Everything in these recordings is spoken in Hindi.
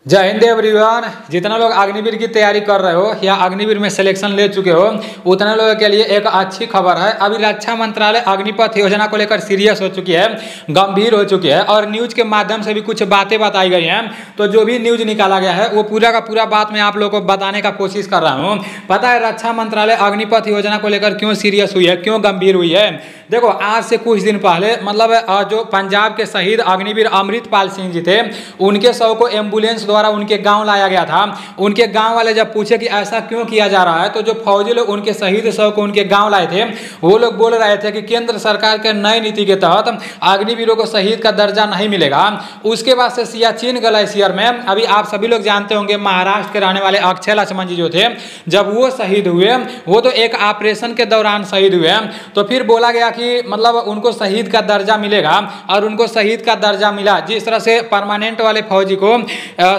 जय हिंद एवरीवन। जितना लोग अग्निवीर की तैयारी कर रहे हो या अग्निवीर में सिलेक्शन ले चुके हो उतने लोगों के लिए एक अच्छी खबर है। अभी रक्षा मंत्रालय अग्निपथ योजना को लेकर सीरियस हो चुकी है, गंभीर हो चुकी है और न्यूज के माध्यम से भी कुछ बातें बताई गई हैं। तो जो भी न्यूज निकाला गया है वो पूरा का पूरा बात मैं आप लोगों को बताने का कोशिश कर रहा हूँ। पता है रक्षा मंत्रालय अग्निपथ योजना को लेकर क्यों सीरियस हुई है, क्यों गंभीर हुई है? देखो, आज से कुछ दिन पहले मतलब जो पंजाब के शहीद अग्निवीर अमृतपाल सिंह जी थे उनके शव को एम्बुलेंस द्वारा उनके गांव लाया गया था। उनके गांव वाले जब पूछे कि ऐसा क्यों किया जा रहा है तो जो फौजी लोग उनके शहीद शव को उनके गांव लाए थे वो लोग बोल रहे थे कि केंद्र सरकार के नई नीति के तहत अग्निवीरों को शहीद का दर्जा नहीं मिलेगा। उसके बाद से सियाचिन ग्लेशियर में अभी आप सभी लोग जानते होंगे महाराष्ट्र के रहने वाले अक्षय लक्ष्मण जी जो थे जब वो शहीद हुए वो तो एक ऑपरेशन के दौरान शहीद हुए। तो फिर बोला गया कि मतलब उनको शहीद का दर्जा मिलेगा और उनको शहीद का दर्जा मिला। जिस तरह से परमानेंट वाले फौजी को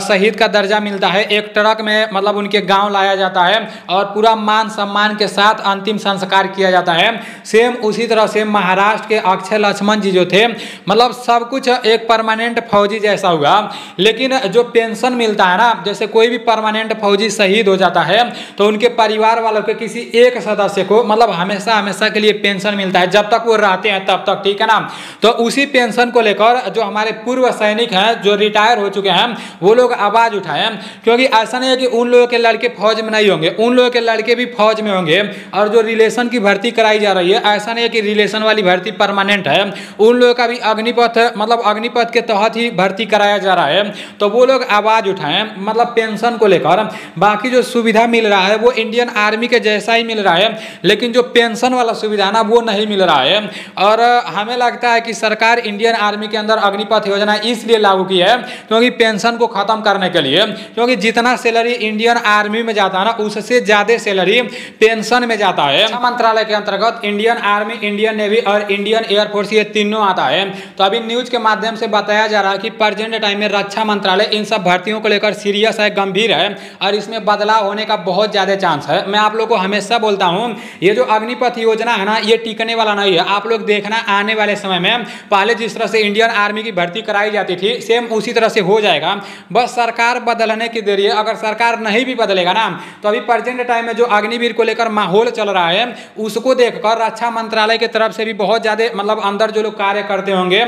शहीद का दर्जा मिलता है, एक ट्रक में मतलब उनके गांव लाया जाता है और पूरा मान सम्मान के साथ अंतिम संस्कार किया जाता है, सेम उसी तरह से महाराष्ट्र के अक्षय लक्ष्मण जी जो थे मतलब सब कुछ एक परमानेंट फौजी जैसा हुआ। लेकिन जो पेंशन मिलता है ना, जैसे कोई भी परमानेंट फौजी शहीद हो जाता है तो उनके परिवार वालों के किसी एक सदस्य को मतलब हमेशा हमेशा के लिए पेंशन मिलता है जब तक वो रहते हैं तब तक, ठीक है ना। तो उसी पेंशन को लेकर जो हमारे पूर्व सैनिक हैं जो रिटायर हो चुके हैं वो लोग आवाज उठाए, क्योंकि ऐसा नहीं है कि उन लोगों के लड़के फौज में नहीं होंगे, उन लोगों के लड़के भी फौज में होंगे। और जो रिलेशन की भर्ती कराई जा रही है ऐसा नहीं है कि रिलेशन वाली भर्ती परमानेंट है, उन लोगों का भी अग्निपथ मतलब अग्निपथ के तहत ही भर्ती कराया जा रहा है। तो वो लोग आवाज उठाए मतलब पेंशन को लेकर। बाकी जो सुविधा मिल रहा है वो इंडियन आर्मी के जैसा ही मिल रहा है, लेकिन जो पेंशन वाला सुविधा ना वो नहीं मिल रहा है। और हमें लगता है कि सरकार इंडियन आर्मी के अंदर अग्निपथ योजना इसलिए लागू की है क्योंकि पेंशन को खत्म करने के लिए, क्योंकि जितना सैलरी इंडियन आर्मी में जाता है ना उससे ज्यादा सैलरी पेंशन में जाता है। रक्षा मंत्रालय के अंतर्गत इंडियन आर्मी, इंडियन नेवी और इंडियन एयरफोर्स ये तीनों आता है। तो अभी न्यूज के माध्यम से बताया जा रहा है कि प्रेजेंट टाइम में रक्षा मंत्रालय इन सब भर्तियों को लेकर सीरियस है, गंभीर है और इसमें बदलाव होने का बहुत ज्यादा चांस है। मैं आप लोग को हमेशा बोलता हूं ये जो अग्निपथ योजना है ना ये टिकने वाला नहीं है। आप लोग देखना आने वाले समय में पहले जिस तरह से इंडियन आर्मी की भर्ती कराई जाती थी सेम उसी तरह से हो जाएगा, बस सरकार बदलने की देरी है। अगर सरकार नहीं भी बदलेगा ना तो अभी प्रेजेंट टाइम में जो अग्निवीर को लेकर माहौल चल रहा है उसको देखकर रक्षा मंत्रालय की तरफ से भी बहुत ज्यादा मतलब अंदर जो लोग कार्य करते होंगे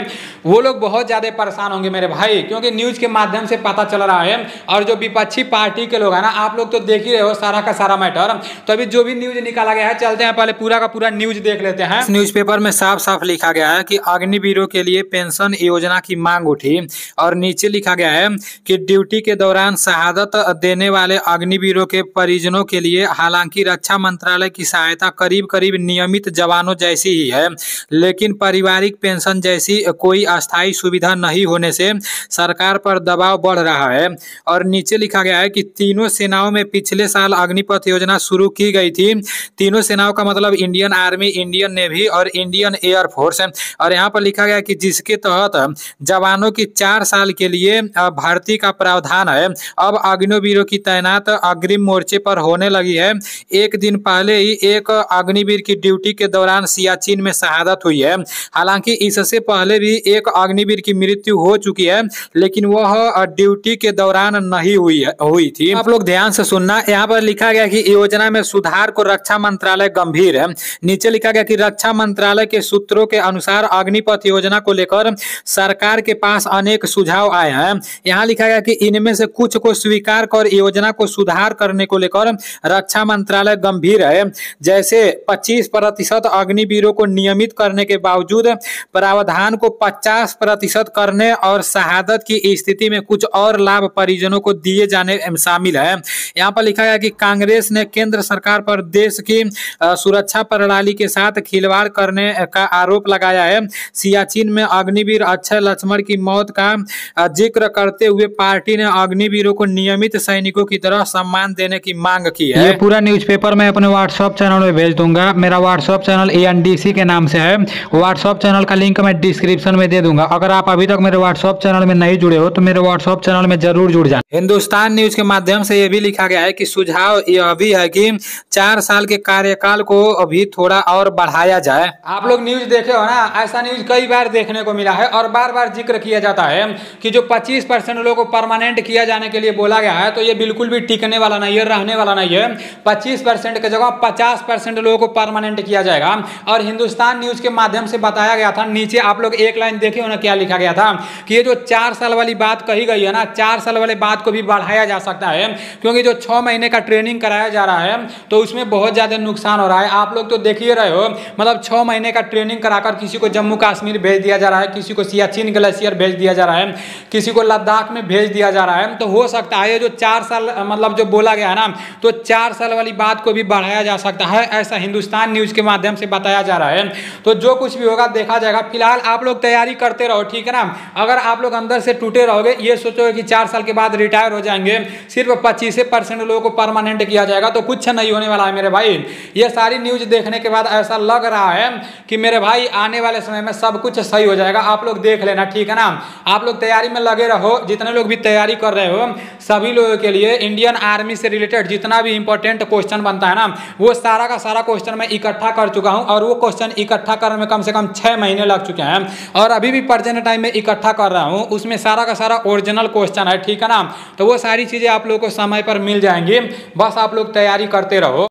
वो लोग बहुत ज्यादा परेशान होंगे मेरे भाई, क्योंकि न्यूज के माध्यम से पता चल रहा है। और जो विपक्षी पार्टी के लोग हैं ना आप लोग तो देख ही रहे हो सारा का सारा मैटर। तो अभी जो भी न्यूज निकाला गया है चलते हैं पहले पूरा का पूरा न्यूज देख लेते हैं। इस न्यूज़पेपर में साफ साफ लिखा गया है कि अग्निवीरों के लिए पेंशन योजना की मांग उठी और नीचे लिखा गया है कि ड्यूटी के दौरान शहादत देने वाले अग्निवीरों के परिजनों के लिए हालांकि रक्षा मंत्रालय की सहायता करीब करीब नियमित जवानों जैसी ही है, लेकिन पारिवारिक पेंशन जैसी कोई अस्थायी सुविधा नहीं होने से सरकार पर दबाव बढ़ रहा है। और नीचे लिखा गया है कि तीनों सेनाओं में पिछले साल अग्निपथ योजना शुरू की गई थी। तीनों सेनाओं का मतलब इंडियन आर्मी, इंडियन नेवी और इंडियन एयरफोर्स। और यहाँ पर लिखा गया कि जिसके तहत जवानों की 4 साल के लिए भर्ती का प्रावधान है। अब अग्निवीरों की तैनात अग्रिम मोर्चे पर होने लगी है। एक दिन पहले ही एक अग्निवीर की ड्यूटी के दौरान सियाचिन में शहादत हुई है। हालांकि इससे पहले भी एक अग्निवीर की मृत्यु हो चुकी है लेकिन वह ड्यूटी के दौरान नहीं हुई थी। आप लोग ध्यान से सुनना, यहाँ पर लिखा गया कि योजना में सुधार को रक्षा मंत्रालय गंभीर है। नीचे लिखा गया कि रक्षा मंत्रालय के सूत्रों के अनुसार अग्निपथ योजना को लेकर सरकार के पास अनेक सुझाव आए हैं। यहाँ लिखा गया कि इनमें से कुछ को स्वीकार कर योजना को सुधार करने को लेकर रक्षा मंत्रालय गंभीर है। जैसे 25% अग्निवीरों को नियमित करने के बावजूद प्रावधान को 50% करने और शहादत की स्थिति में कुछ और लाभ परिजनों को दिए जाने शामिल है। यहाँ पर लिखा गया कि कांग्रेस ने केंद्र सरकार पर देश की सुरक्षा प्रणाली के साथ खिलवाड़ करने का आरोप लगाया है। सियाचिन में अग्निवीर अक्षय लक्ष्मण की मौत का जिक्र करते हुए पार्टी ने अग्निवीरों को नियमित सैनिकों की तरह सम्मान देने की मांग की है। ये पूरा न्यूज़पेपर मैं अपने व्हाट्सएप चैनल में भेज दूंगा। मेरा व्हाट्सएप चैनल ANDC के नाम से है। व्हाट्सएप चैनल का लिंक मैं डिस्क्रिप्शन में दे दूंगा। अगर आप अभी तक मेरे व्हाट्सएप चैनल में नहीं जुड़े हो तो मेरे व्हाट्सएप चैनल में जरूर जुड़ जाए। हिंदुस्तान न्यूज के माध्यम से यह भी लिखा गया है कि सुझाव यह भी है कि 4 साल के कार्यकाल को अभी थोड़ा और बढ़ाया जाए। आप लोग न्यूज देखे हो ना, ऐसा न्यूज कई बार देखने को मिला है और बार बार जिक्र किया जाता है कि जो 25% लोगों को परमानेंट किया जाने के लिए बोला गया है, तो ये बिल्कुल भी टिकने वाला नहीं है, रहने वाला नहीं है। 25% की जगह 50% लोगों को परमानेंट किया जाएगा। और हिंदुस्तान न्यूज के माध्यम से बताया गया था, नीचे आप लोग एक लाइन देखे हो ना, क्या लिखा गया था कि ये जो 4 साल वाली बात कही गई है ना, 4 साल वाले बात को भी बढ़ाया जा सकता है, क्योंकि जो 6 महीने का ट्रेनिंग कराया जा रहा है तो उसमें बहुत ज्यादा नुकसान हो रहा है। आप लोग तो देख ही रहे हो, मतलब 6 महीने का ट्रेनिंग कराकर किसी को जम्मू कश्मीर भेज दिया जा रहा है, किसी को सियाचिन ग्लेशियर भेज दिया जा रहा है, किसी को लद्दाख में भेज दिया जा रहा है। तो हो सकता है ये जो 4 साल मतलब जो बोला गया है ना, तो 4 साल वाली बात को भी बढ़ाया जा सकता है, ऐसा हिंदुस्तान न्यूज के माध्यम से बताया जा रहा है। तो जो कुछ भी होगा देखा जाएगा। फिलहाल आप लोग तैयारी करते रहो, ठीक है ना। अगर आप लोग अंदर से टूटे रहोगे, ये सोचोगे कि 4 साल के बाद रिटायर हो जाएंगे, सिर्फ 25% लोगों को परमानेंट किया जाएगा, तो कुछ नहीं होने वाला है मेरे भाई। ये सारी न्यूज देखने के बाद ऐसा लग रहा है कि मेरे भाई आने वाले समय में सब कुछ सही हो जाएगा। आप लोग देख लेना, ठीक है ना। आप लोग तैयारी में लगे रहो, जितने लोग भी तैयारी कर रहे हो, सभी लोगों के लिए इंडियन आर्मी से रिलेटेड जितना भी इंपॉर्टेंट क्वेश्चन बनता है ना, वो सारा का सारा क्वेश्चन मैं इकट्ठा कर चुका हूं। और वो क्वेश्चन इकट्ठा करने में कम से कम 6 महीने लग चुके हैं, और अभी भी प्रेजेंट टाइम में इकट्ठा कर रहा हूं। उसमें सारा का सारा ओरिजिनल क्वेश्चन है, ठीक है ना। तो वो सारी चीजें आप लोगों को समय पर मिल जाएंगी, बस आप लोग तैयारी करते रहो।